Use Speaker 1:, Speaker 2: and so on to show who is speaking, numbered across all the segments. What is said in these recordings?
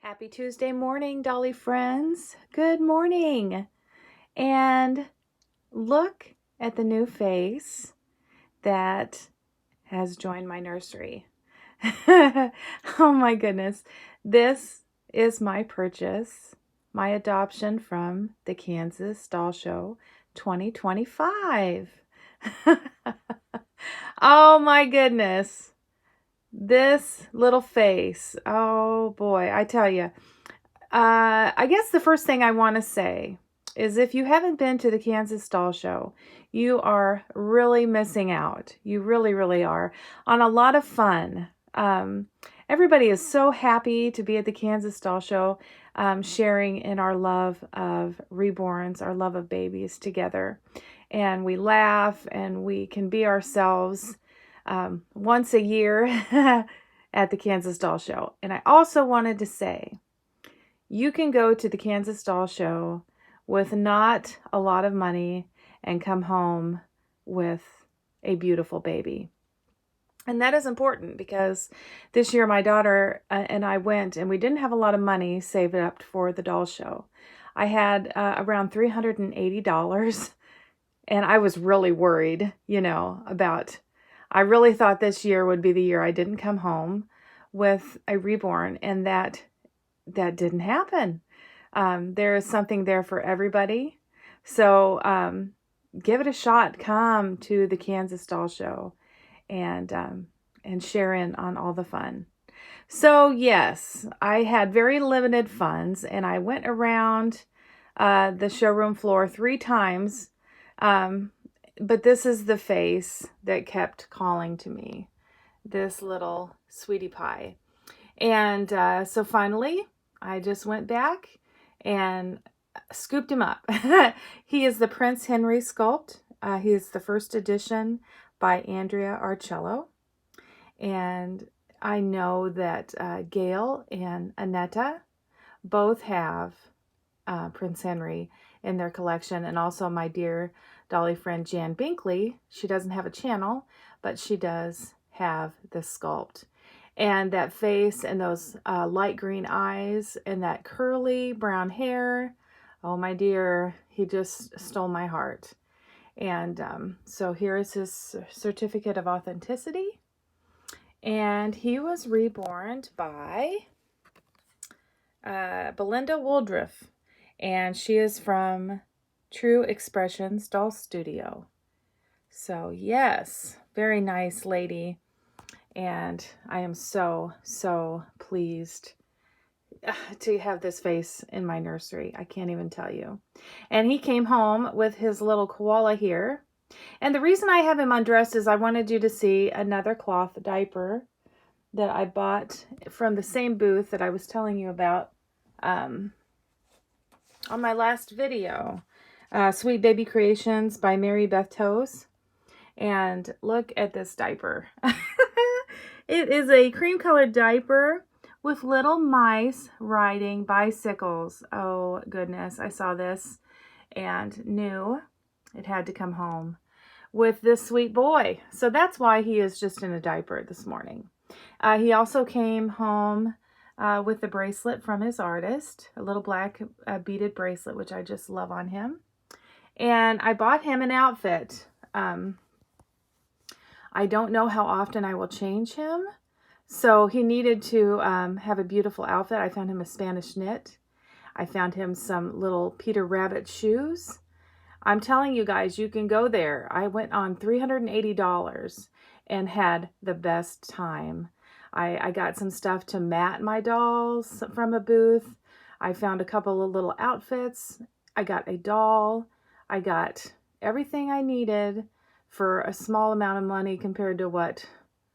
Speaker 1: Happy Tuesday morning, Dolly friends. Good morning. And look at the new face that has joined my nursery. Oh my goodness. This is my purchase, my adoption from the Kansas Doll Show 2025. Oh my goodness. This little face. Oh boy, I tell you. I guess the first thing I want to say is if you haven't been to the Kansas Doll Show, you are really missing out. You really, really are on a lot of fun. Everybody is so happy to be at the Kansas Doll Show, sharing in our love of reborns, our love of babies together. And we laugh and we can be ourselves once a year at the Kansas Doll Show. And I also wanted to say, you can go to the Kansas Doll Show with not a lot of money and come home with a beautiful baby. And that is important because this year my daughter and I went and we didn't have a lot of money saved up for the doll show. I had around $380 and I was really worried, about, I really thought this year would be the year I didn't come home with a reborn, and that didn't happen. There is something there for everybody. So give it a shot. Come to the Kansas Doll Show and share in on all the fun. So yes, I had very limited funds and I went around the showroom floor 3 times. But this is the face that kept calling to me, this little sweetie pie. And so finally, I just went back and scooped him up. He is the Prince Henry sculpt. He is the first edition by Andrea Arcello. And I know that Gail and Annetta both have Prince Henry in their collection. And also my dear Dolly friend Jan Binkley. She doesn't have a channel, but she does have the sculpt. And that face and those light green eyes and that curly brown hair. Oh, my dear, he just stole my heart. And so here is his certificate of authenticity. And he was reborn by Belinda Woodruff. And she is from True Expressions Doll Studio. So yes, very nice lady. And I am so, so pleased to have this face in my nursery. I can't even tell you. And he came home with his little koala here. And the reason I have him undressed is I wanted you to see another cloth diaper that I bought from the same booth that I was telling you about on my last video. Sweet Baby Creations by Mary Beth Toes. And look at this diaper. It is a cream colored diaper with little mice riding bicycles. Oh goodness, I saw this and knew it had to come home with this sweet boy. So that's why he is just in a diaper this morning. He also came home with the bracelet from his artist, a little black beaded bracelet, which I just love on him. And I bought him an outfit. I don't know how often I will change him. So he needed to have a beautiful outfit. I found him a Spanish knit. I found him some little Peter Rabbit shoes. I'm telling you guys, you can go there. I went on $380 and had the best time. I got some stuff to mat my dolls from a booth. I found a couple of little outfits. I got a doll. I got everything I needed for a small amount of money compared to what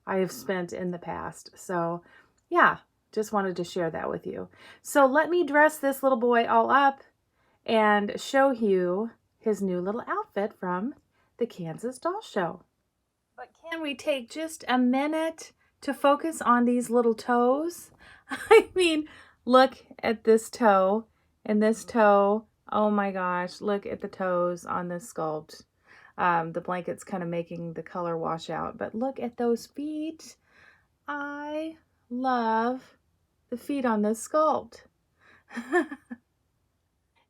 Speaker 1: I have spent in the past. So yeah, just wanted to share that with you. So let me dress this little boy all up and show you his new little outfit from the Kansas Doll Show. But can we take just a minute to focus on these little toes? I mean, look at this toe and this toe. Oh my gosh, look at the toes on this sculpt. The blanket's kind of making the color wash out, but look at those feet. I love the feet on this sculpt.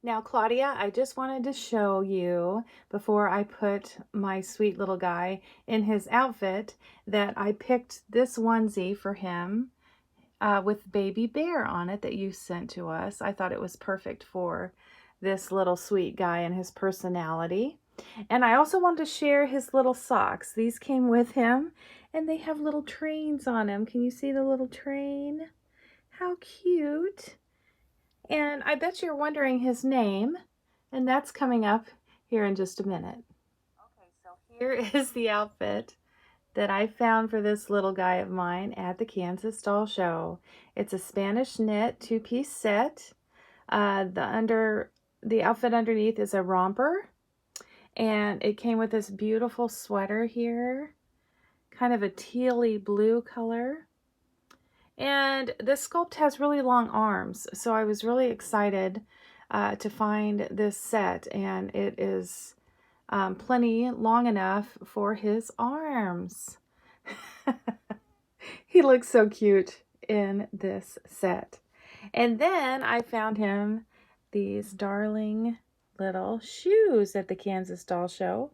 Speaker 1: Now, Claudia, I just wanted to show you, before I put my sweet little guy in his outfit, that I picked this onesie for him with Baby Bear on it that you sent to us. I thought it was perfect for this little sweet guy and his personality. And I also wanted to share his little socks. These came with him, and they have little trains on them. Can you see the little train? How cute. And I bet you're wondering his name, and that's coming up here in just a minute. Okay, so here is the outfit that I found for this little guy of mine at the Kansas Doll Show. It's a Spanish knit two-piece set. The outfit underneath is a romper, and it came with this beautiful sweater here, kind of a tealy blue color. And this sculpt has really long arms, so I was really excited to find this set, and it is plenty long enough for his arms. He looks so cute in this set. And then I found him these darling little shoes at the Kansas Doll Show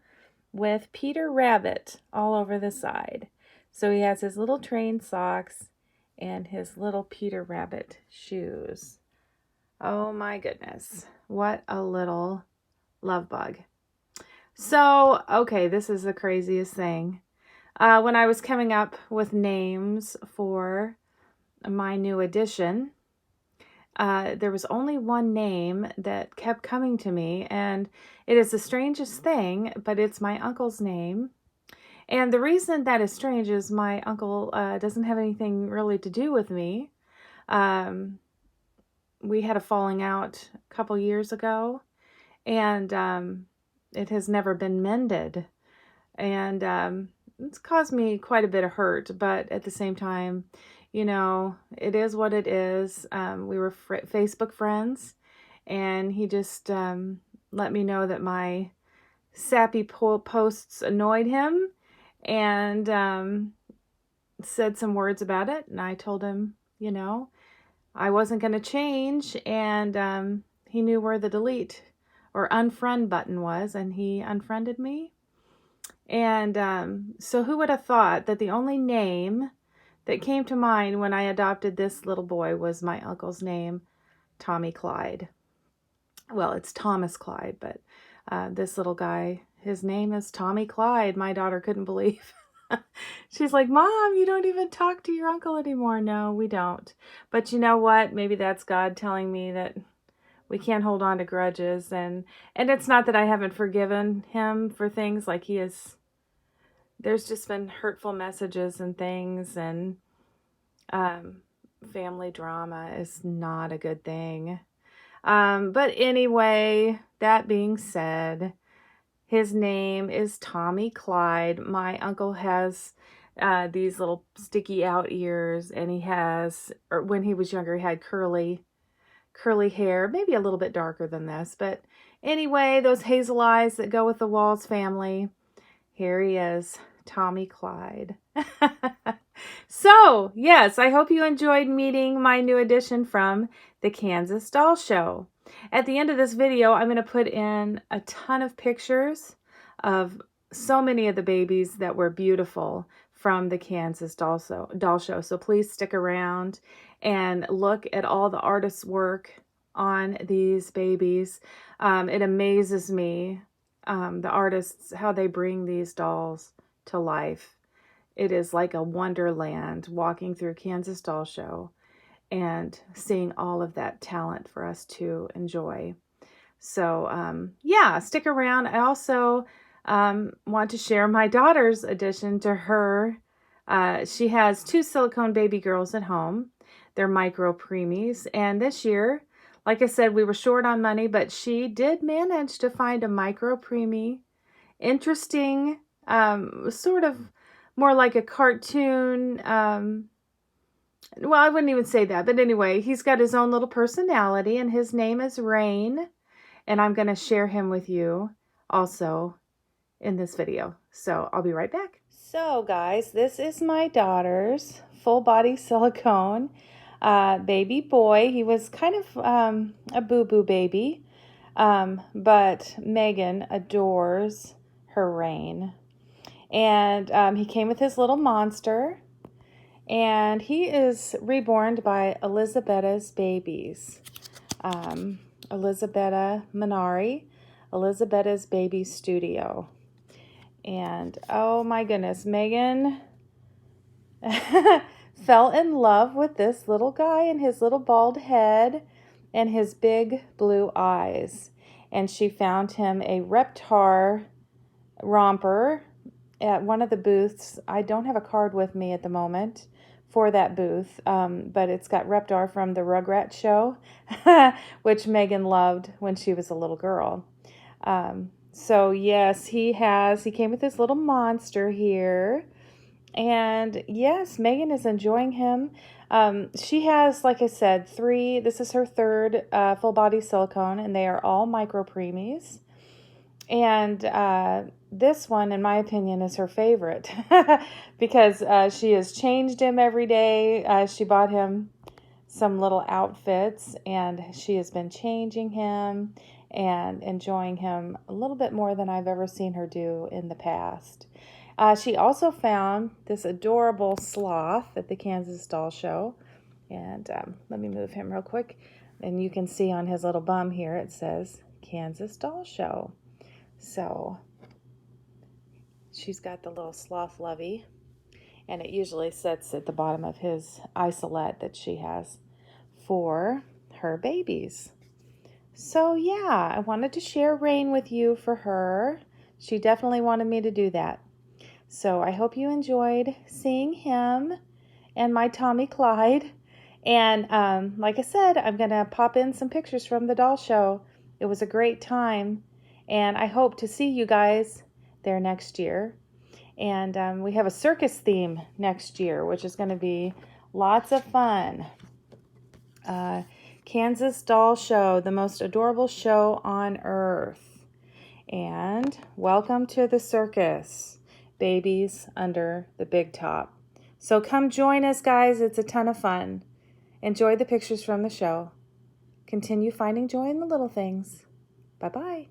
Speaker 1: with Peter Rabbit all over the side. So he has his little train socks and his little Peter Rabbit shoes. Oh my goodness, what a little love bug. So, okay, this is the craziest thing. When I was coming up with names for my new edition, there was only one name that kept coming to me, and it is the strangest thing, but it's my uncle's name. And the reason that is strange is my uncle doesn't have anything really to do with me. We had a falling out a couple years ago, and it has never been mended. And it's caused me quite a bit of hurt, but at the same time, you know, it is what it is. We were Facebook friends, and he just let me know that my sappy posts annoyed him, and said some words about it, and I told him, you know, I wasn't going to change, and he knew where the delete or unfriend button was, and he unfriended me. And so who would have thought that the only name that came to mind when I adopted this little boy was my uncle's name, Tommy Clyde. Well, it's Thomas Clyde, but this little guy, his name is Tommy Clyde. My daughter couldn't believe. She's like, Mom, you don't even talk to your uncle anymore. No, we don't. But you know what? Maybe that's God telling me that we can't hold on to grudges. And it's not that I haven't forgiven him for things. Like, there's just been hurtful messages and things, and family drama is not a good thing. But anyway, that being said, his name is Tommy Clyde. My uncle has these little sticky out ears, and he has, or when he was younger, he had curly hair, maybe a little bit darker than this. But anyway, those hazel eyes that go with the Walls family. Here he is, Tommy Clyde. So, yes, I hope you enjoyed meeting my new addition from the Kansas Doll Show. At the end of this video, I'm going to put in a ton of pictures of so many of the babies that were beautiful from the Kansas Doll Show. So please stick around and look at all the artists' work on these babies. It amazes me, the artists, how they bring these dolls to life. It is like a wonderland walking through Kansas Doll Show and seeing all of that talent for us to enjoy. So, yeah, stick around. I also want to share my daughter's addition to her. She has 2 silicone baby girls at home. They're micro preemies. And this year, like I said, we were short on money, but she did manage to find a micro preemie. Interesting, sort of more like a cartoon. Well, I wouldn't even say that. But anyway, he's got his own little personality, and his name is Rain. And I'm going to share him with you also in this video. So I'll be right back. So guys, this is my daughter's full body silicone. baby boy. He was kind of a boo-boo baby, but Megan adores her Rain. And he came with his little monster, and he is reborn by Elisabetta's babies. Elisabetta Minari, Elisabetta's Baby Studio. And oh my goodness, Megan fell in love with this little guy and his little bald head and his big blue eyes. And she found him a Reptar romper at one of the booths. I don't have a card with me at the moment for that booth, but it's got Reptar from the Rugrats show, which Megan loved when she was a little girl. So yes, he came with this little monster here. And yes, Megan is enjoying him. She has, like I said, this is her third full body silicone, and they are all micro preemies. And this one, in my opinion, is her favorite because she has changed him every day. She bought him some little outfits, and she has been changing him and enjoying him a little bit more than I've ever seen her do in the past. She also found this adorable sloth at the Kansas Doll Show. And let me move him real quick. And you can see on his little bum here, it says Kansas Doll Show. So she's got the little sloth lovey, and it usually sits at the bottom of his isolette that she has for her babies. So yeah, I wanted to share Rain with you for her. She definitely wanted me to do that. So I hope you enjoyed seeing him and my Tommy Clyde. And like I said, I'm going to pop in some pictures from the doll show. It was a great time. And I hope to see you guys there next year. And we have a circus theme next year, which is going to be lots of fun. Kansas Doll Show, the most adorable show on earth. And welcome to the circus, babies under the big top. So come join us, guys. It's a ton of fun. Enjoy the pictures from the show. Continue finding joy in the little things. Bye-bye.